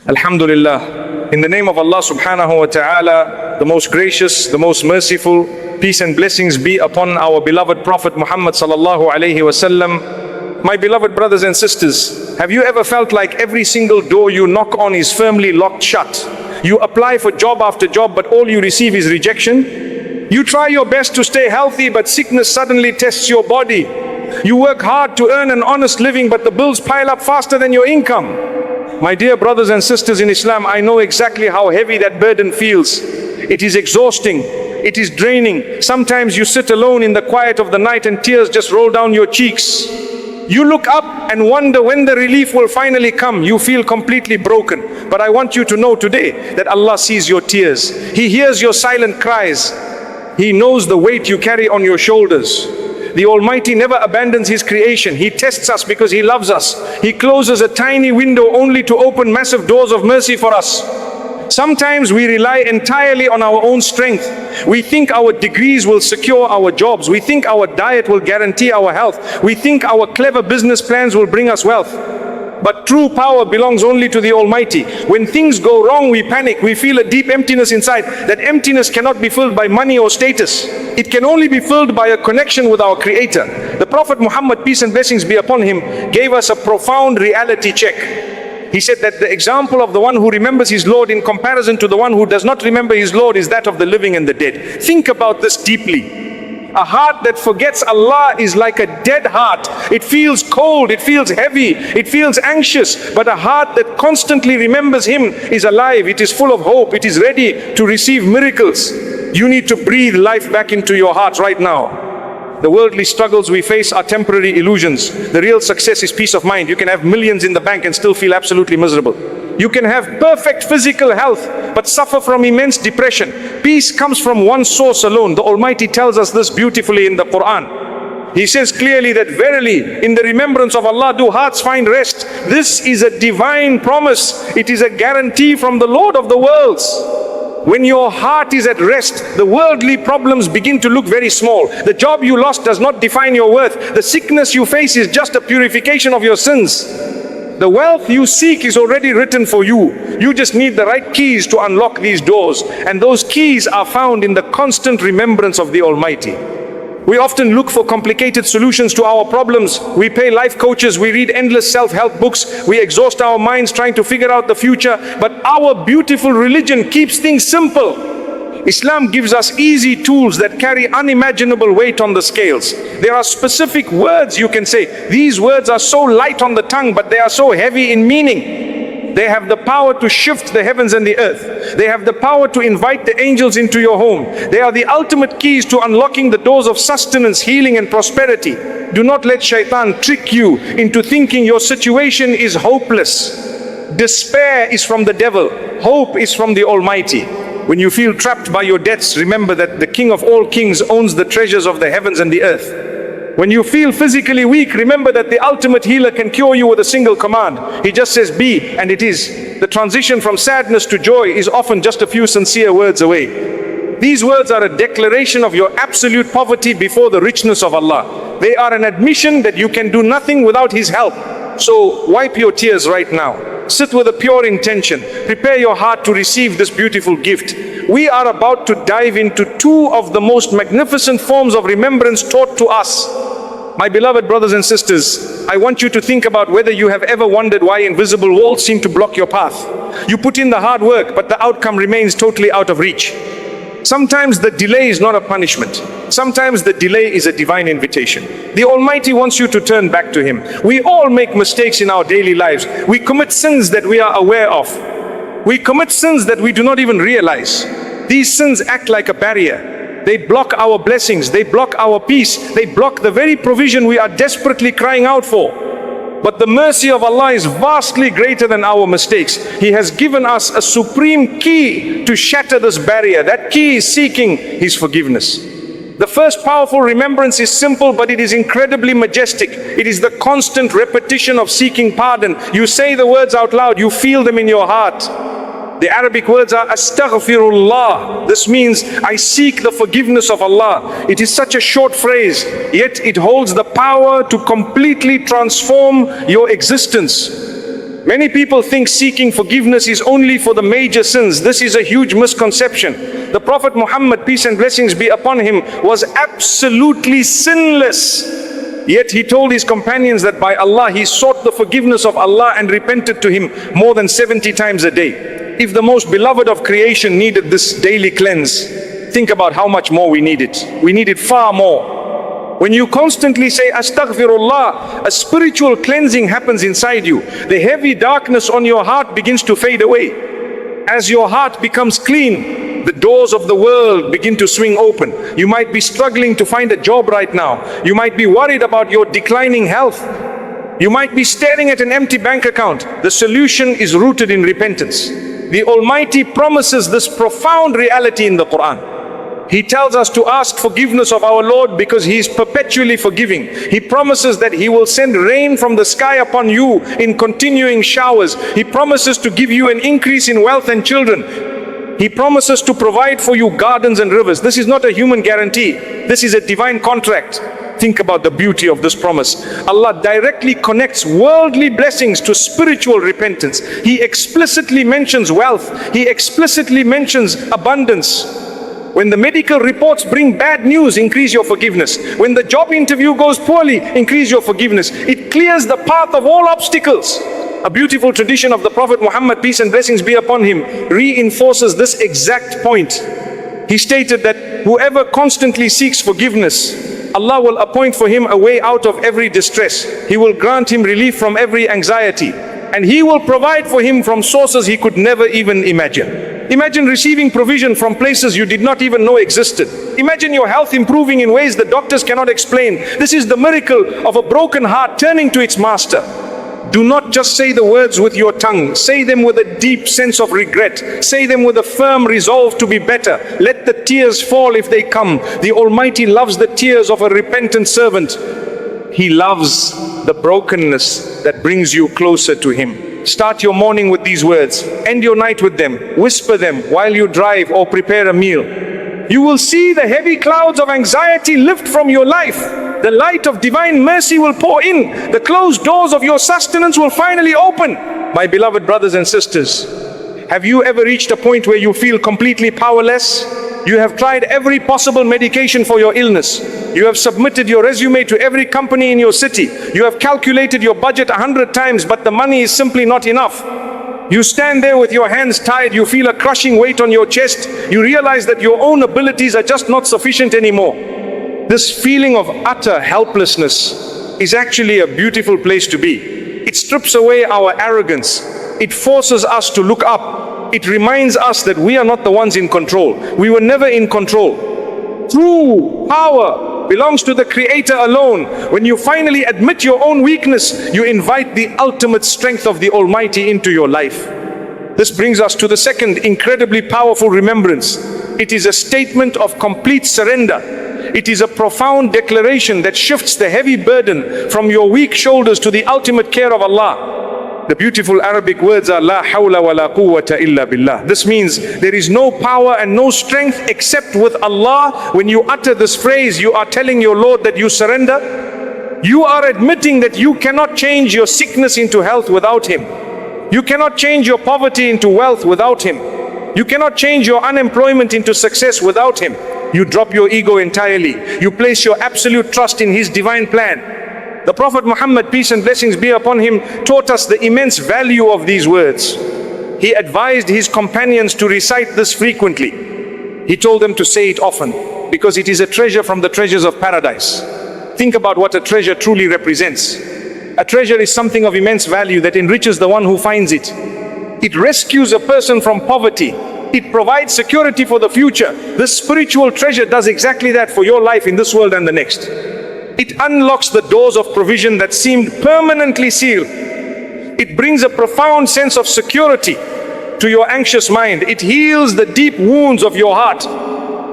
Alhamdulillah. In the name of Allah subhanahu wa ta'ala, the most gracious, the most merciful, peace and blessings be upon our beloved Prophet Muhammad sallallahu alayhi wasallam. My beloved brothers and sisters, have you ever felt like every single door you knock on is firmly locked shut? You apply for job after job, but all you receive is rejection? You try your best to stay healthy, but sickness suddenly tests your body. You work hard to earn an honest living, but the bills pile up faster than your income. My dear brothers and sisters in Islam, I know exactly how heavy that burden feels. It is exhausting. It is draining. Sometimes you sit alone in the quiet of the night and tears just roll down your cheeks. You look up and wonder when the relief will finally come. You feel completely broken. But I want you to know today that Allah sees your tears. He hears your silent cries. He knows the weight you carry on your shoulders. The Almighty never abandons His creation. He tests us because He loves us. He closes a tiny window only to open massive doors of mercy for us. Sometimes we rely entirely on our own strength. We think our degrees will secure our jobs. We think our diet will guarantee our health. We think our clever business plans will bring us wealth. But true power belongs only to the Almighty. When things go wrong, we panic. We feel a deep emptiness inside. That emptiness cannot be filled by money or status. It can only be filled by a connection with our Creator. The Prophet Muhammad, peace and blessings be upon him, gave us a profound reality check. He said that the example of the one who remembers his Lord in comparison to the one who does not remember his Lord is that of the living and the dead. Think about this deeply. A heart that forgets Allah is like a dead heart. It feels cold, it feels heavy, it feels anxious. But a heart that constantly remembers Him is alive, it is full of hope, it is ready to receive miracles. You need to breathe life back into your heart right now. The worldly struggles we face are temporary illusions. The real success is peace of mind. You can have millions in the bank and still feel absolutely miserable. You can have perfect physical health, but suffer from immense depression. Peace comes from one source alone. The Almighty tells us this beautifully in the Quran. He says clearly that verily, in the remembrance of Allah do hearts find rest. This is a divine promise. It is a guarantee from the Lord of the worlds. When your heart is at rest, the worldly problems begin to look very small. The job you lost does not define your worth. The sickness you face is just a purification of your sins. The wealth you seek is already written for you. You just need the right keys to unlock these doors. And those keys are found in the constant remembrance of the Almighty. We often look for complicated solutions to our problems. We pay life coaches, we read endless self-help books, we exhaust our minds trying to figure out the future. But our beautiful religion keeps things simple. Islam gives us easy tools that carry unimaginable weight on the scales. There are specific words you can say. These words are so light on the tongue, but they are so heavy in meaning. They have the power to shift the heavens and the earth. They have the power to invite the angels into your home. They are the ultimate keys to unlocking the doors of sustenance, healing and prosperity. Do not let shaitan trick you into thinking your situation is hopeless. Despair is from the devil. Hope is from the Almighty. When you feel trapped by your debts, remember that the King of all kings owns the treasures of the heavens and the earth. When you feel physically weak, remember that the ultimate healer can cure you with a single command. He just says, be, and it is. The transition from sadness to joy is often just a few sincere words away. These words are a declaration of your absolute poverty before the richness of Allah. They are an admission that you can do nothing without His help. So wipe your tears right now. Sit with a pure intention. Prepare your heart to receive this beautiful gift. We are about to dive into two of the most magnificent forms of remembrance taught to us. My beloved brothers and sisters, I want you to think about whether you have ever wondered why invisible walls seem to block your path. You put in the hard work, but the outcome remains totally out of reach. Sometimes the delay is not a punishment. Sometimes the delay is a divine invitation. The Almighty wants you to turn back to Him. We all make mistakes in our daily lives. We commit sins that we are aware of. We commit sins that we do not even realize. These sins act like a barrier. They block our blessings. They block our peace. They block the very provision we are desperately crying out for. But the mercy of Allah is vastly greater than our mistakes. He has given us a supreme key to shatter this barrier. That key is seeking His forgiveness. The first powerful remembrance is simple, but it is incredibly majestic. It is the constant repetition of seeking pardon. You say the words out loud, you feel them in your heart. The Arabic words are astaghfirullah. This means I seek the forgiveness of Allah. It is such a short phrase, yet it holds the power to completely transform your existence. Many people think seeking forgiveness is only for the major sins. This is a huge misconception. The Prophet Muhammad, peace and blessings be upon him, was absolutely sinless. Yet he told his companions that by Allah, he sought the forgiveness of Allah and repented to him more than 70 times a day. If the most beloved of creation needed this daily cleanse, think about how much more we need it. We need it far more. When you constantly say astaghfirullah, a spiritual cleansing happens inside you. The heavy darkness on your heart begins to fade away. As your heart becomes clean, the doors of the world begin to swing open. You might be struggling to find a job right now. You might be worried about your declining health. You might be staring at an empty bank account. The solution is rooted in repentance. The Almighty promises this profound reality in the Quran. He tells us to ask forgiveness of our Lord because He is perpetually forgiving. He promises that He will send rain from the sky upon you in continuing showers. He promises to give you an increase in wealth and children. He promises to provide for you gardens and rivers. This is not a human guarantee. This is a divine contract. Think about the beauty of this promise. Allah directly connects worldly blessings to spiritual repentance. He explicitly mentions wealth. He explicitly mentions abundance. When the medical reports bring bad news, increase your forgiveness. When the job interview goes poorly, increase your forgiveness. It clears the path of all obstacles. A beautiful tradition of the Prophet Muhammad, peace and blessings be upon him, reinforces this exact point. He stated that whoever constantly seeks forgiveness, Allah will appoint for him a way out of every distress. He will grant him relief from every anxiety. And He will provide for him from sources he could never even imagine. Imagine receiving provision from places you did not even know existed. Imagine your health improving in ways the doctors cannot explain. This is the miracle of a broken heart turning to its master. Do not just say the words with your tongue. Say them with a deep sense of regret. Say them with a firm resolve to be better. Let the tears fall if they come. The Almighty loves the tears of a repentant servant. He loves the brokenness that brings you closer to Him. Start your morning with these words. End your night with them. Whisper them while you drive or prepare a meal. You will see the heavy clouds of anxiety lift from your life. The light of divine mercy will pour in. The closed doors of your sustenance will finally open. My beloved brothers and sisters, have you ever reached a point where you feel completely powerless? You have tried every possible medication for your illness. You have submitted your resume to every company in your city. You have calculated your budget 100 times, but the money is simply not enough. You stand there with your hands tied. You feel a crushing weight on your chest. You realize that your own abilities are just not sufficient anymore. This feeling of utter helplessness is actually a beautiful place to be. It strips away our arrogance. It forces us to look up. It reminds us that we are not the ones in control. We were never in control. True power belongs to the Creator alone. When you finally admit your own weakness, you invite the ultimate strength of the Almighty into your life. This brings us to the second incredibly powerful remembrance. It is a statement of complete surrender. It is a profound declaration that shifts the heavy burden from your weak shoulders to the ultimate care of Allah. The beautiful Arabic words are La hawla wa la quwwata illa billah. This means there is no power and no strength except with Allah. When you utter this phrase, you are telling your Lord that you surrender. You are admitting that you cannot change your sickness into health without Him. You cannot change your poverty into wealth without Him. You cannot change your unemployment into success without Him. You drop your ego entirely. You place your absolute trust in His divine plan. The Prophet Muhammad, peace and blessings be upon him, taught us the immense value of these words. He advised his companions to recite this frequently. He told them to say it often because it is a treasure from the treasures of paradise. Think about what a treasure truly represents. A treasure is something of immense value that enriches the one who finds it. It rescues a person from poverty. It provides security for the future. This spiritual treasure does exactly that for your life in this world and the next. It unlocks the doors of provision that seemed permanently sealed. It brings a profound sense of security to your anxious mind. It heals the deep wounds of your heart.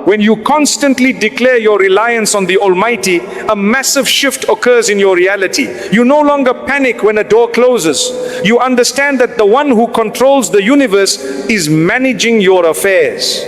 When you constantly declare your reliance on the Almighty, a massive shift occurs in your reality. You no longer panic when a door closes. You understand that the one who controls the universe is managing your affairs.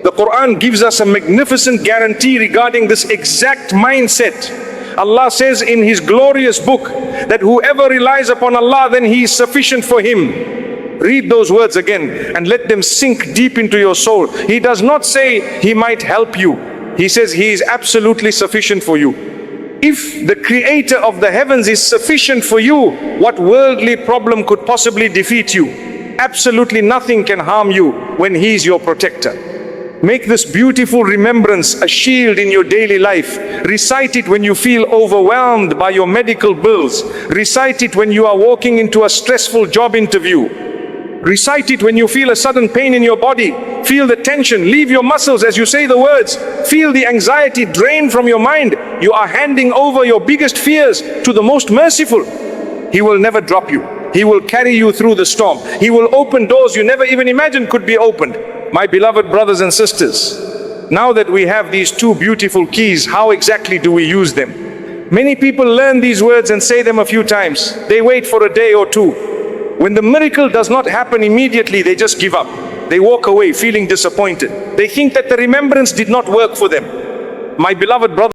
The Quran gives us a magnificent guarantee regarding this exact mindset. Allah says in His glorious book that whoever relies upon Allah, then He is sufficient for him. Read those words again and let them sink deep into your soul. He does not say He might help you. He says He is absolutely sufficient for you. If the creator of the heavens is sufficient for you, what worldly problem could possibly defeat you? Absolutely nothing can harm you when He is your protector. Make this beautiful remembrance a shield in your daily life. Recite it when you feel overwhelmed by your medical bills. Recite it when you are walking into a stressful job interview. Recite it when you feel a sudden pain in your body. Feel the tension, leave your muscles as you say the words. Feel the anxiety drain from your mind. You are handing over your biggest fears to the most merciful. He will never drop you. He will carry you through the storm. He will open doors you never even imagined could be opened. My beloved brothers and sisters, now that we have these two beautiful keys, how exactly do we use them? Many people learn these words and say them a few times. They wait for a day or two. When the miracle does not happen immediately, they just give up. They walk away feeling disappointed. They think that the remembrance did not work for them. My beloved brother,